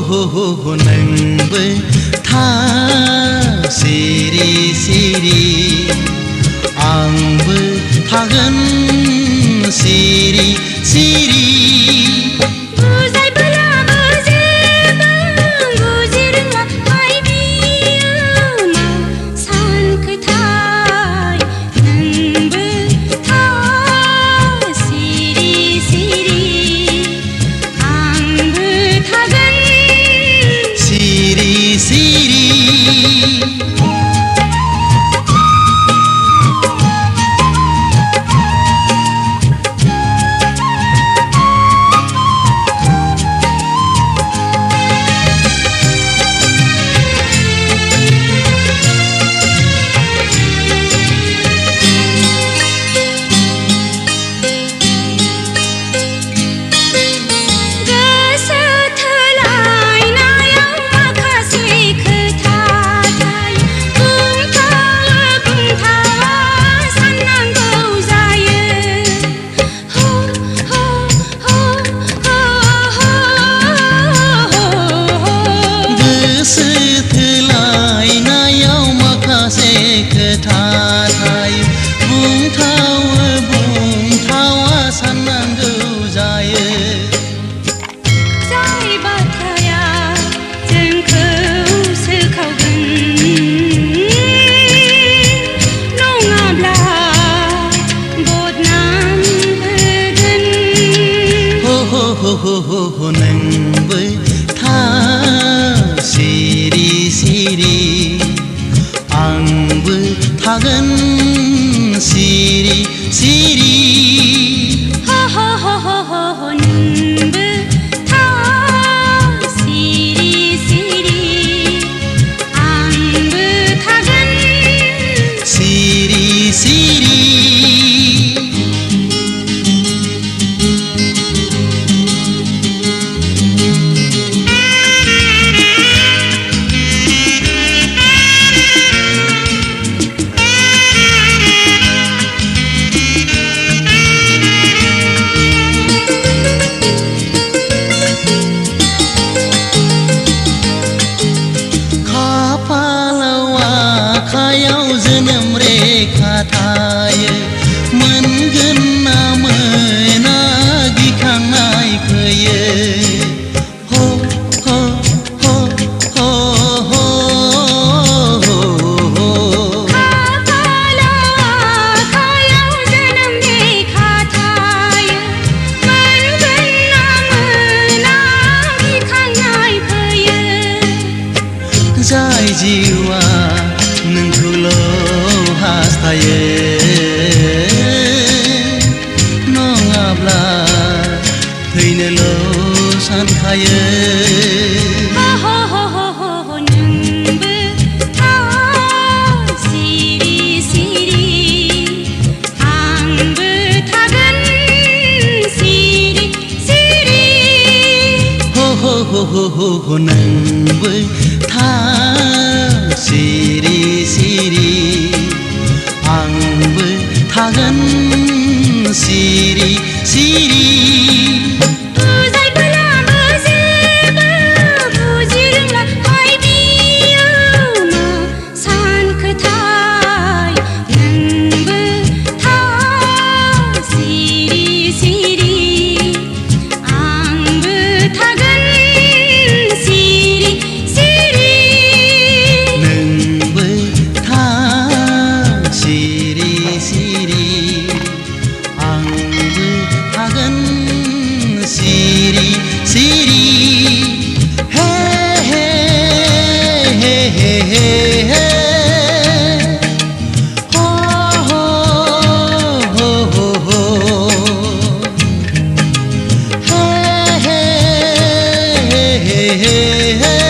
हो नोंबो था सिरि सिरि आंबो थागोन सिरि सिरि हो नोंबो था सिरि सिरि आंबो थागोन सिरि सिरि नोंबो था सिरि सिरि आंबो थागोन सिरि सिरि जोनोम रेखा थायो मोनगोन ना मोना गिखांनाय फैयो हो हो हो हो हो हो खाफालाव आखायाव जोनोम रेखा थायो मोनगोन ना मोना गिखांनाय फैयो जाय जिउआ नोंखौल' हास्थायो नङाब्ला थैनोल' सानखायो नोंबो था सिरि सिरि आंबो थागोन सिरि सिरि हो नोंबो था सिरि सिरि आंबो थागोन सिरि सिरि Siri, Siri, hey, hey, hey, hey, hey, hey. Ho, ho, ho, ho, ho. Hey, hey, hey, hey, hey, hey.